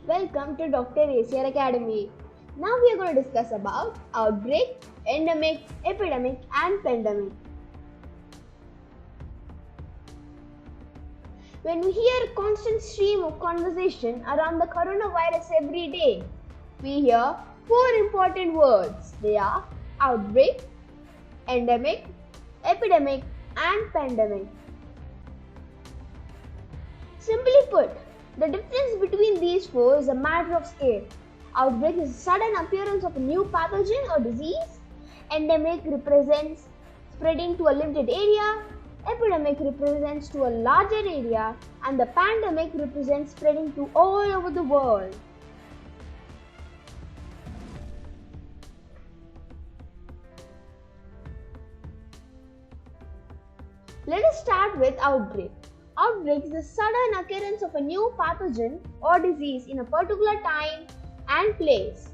Welcome to Dr. ACR Academy. Now we are going to discuss about outbreak, endemic, epidemic and pandemic. When we hear a constant stream of conversation around the coronavirus every day, we hear four important words. They are outbreak, endemic, epidemic and pandemic. Simply put, the difference between these four is a matter of scale. Outbreak is the sudden appearance of a new pathogen or disease. Endemic represents spreading to a limited area. Epidemic represents to a larger area. And the pandemic represents spreading to all over the world. Let us start with outbreak. Outbreak is the sudden occurrence of a new pathogen or disease in a particular time and place.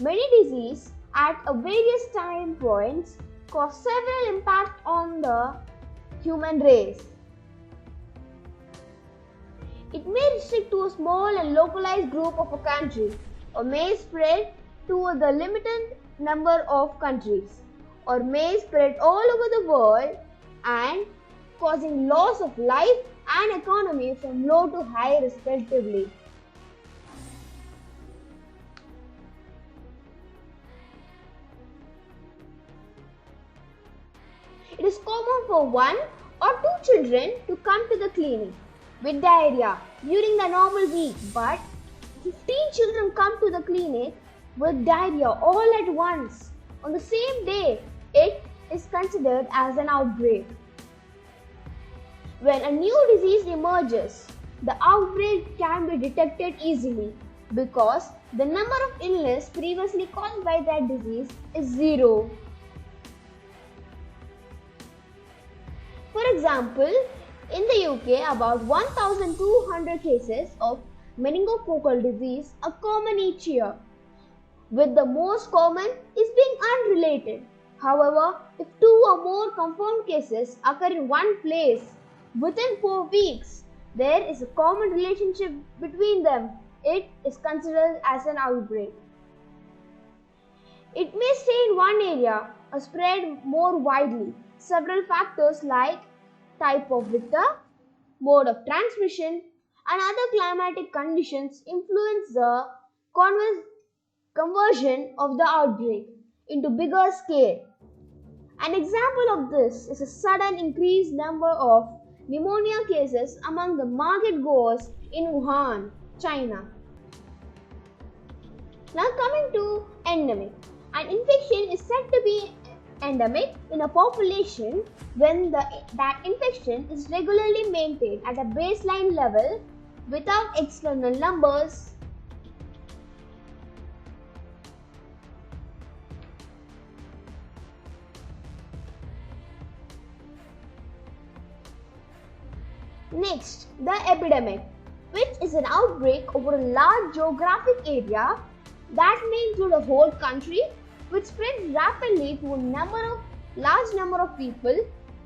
Many diseases at various time points cause several impacts on the human race. It may restrict to a small and localized group of a country, or may spread to the limited number of countries, or may spread all over the world and causing loss of life and economy from low to high respectively. It is common for 1 or 2 children to come to the clinic with diarrhea during the normal week, but 15 children come to the clinic with diarrhea all at once on the same day. It is considered as an outbreak. When a new disease emerges, the outbreak can be detected easily because the number of illness previously caused by that disease is 0. For example, in the UK, about 1,200 cases of meningococcal disease are common each year, with the most common is being unrelated. However, if 2 or more confirmed cases occur in one place within 4 weeks, there is a common relationship between them. It is considered as an outbreak. It may stay in one area or spread more widely. Several factors like type of vector, mode of transmission, and other climatic conditions influence the conversion of the outbreak into bigger scale. An example of this is a sudden increased number of pneumonia cases among the market goers in Wuhan, China. Now coming to endemic. An infection is said to be endemic in a population when that infection is regularly maintained at a baseline level without external numbers. Next, the epidemic, which is an outbreak over a large geographic area that may include a whole country, which spreads rapidly to a large number of people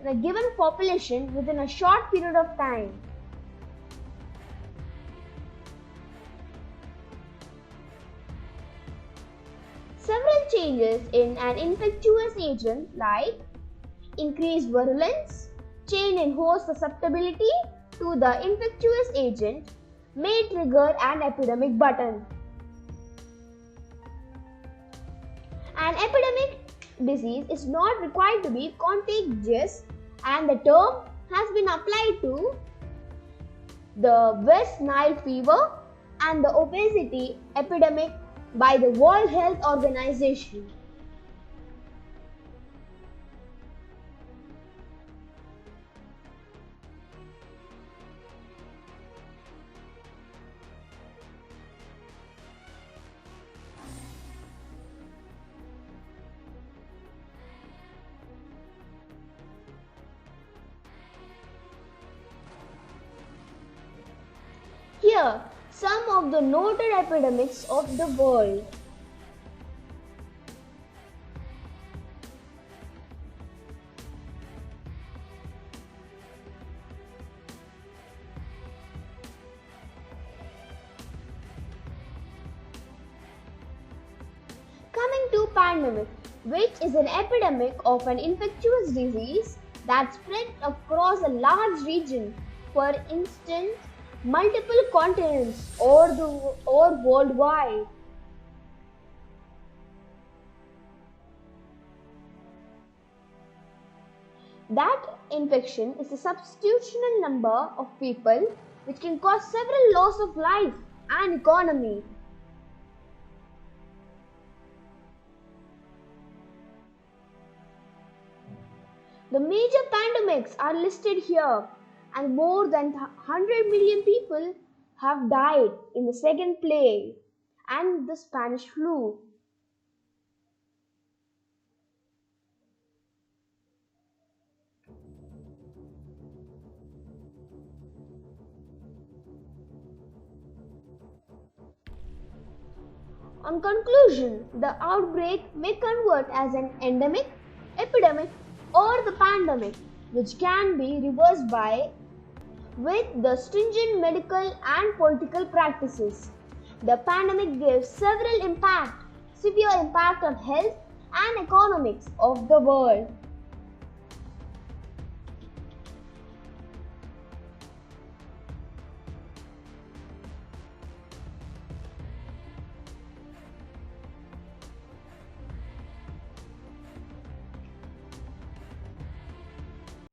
in a given population within a short period of time. Several changes in an infectious agent like increased virulence, change in host susceptibility to the infectious agent may trigger an epidemic button. An epidemic disease is not required to be contagious, and the term has been applied to the West Nile fever and the obesity epidemic by the World Health Organization. Here, some of the noted epidemics of the world. pandemic, which is an epidemic of an infectious disease that spread across a large region, for instance, multiple continents or worldwide. That infection is a substitutional number of people which can cause several loss of life and economy. The major pandemics are listed here, and more than 100 million people have died in the second plague and the Spanish flu. On conclusion, the outbreak may convert as an endemic, epidemic, or the pandemic, which can be reversed with the stringent medical and political practices. The pandemic gives severe impact on health and economics of the world.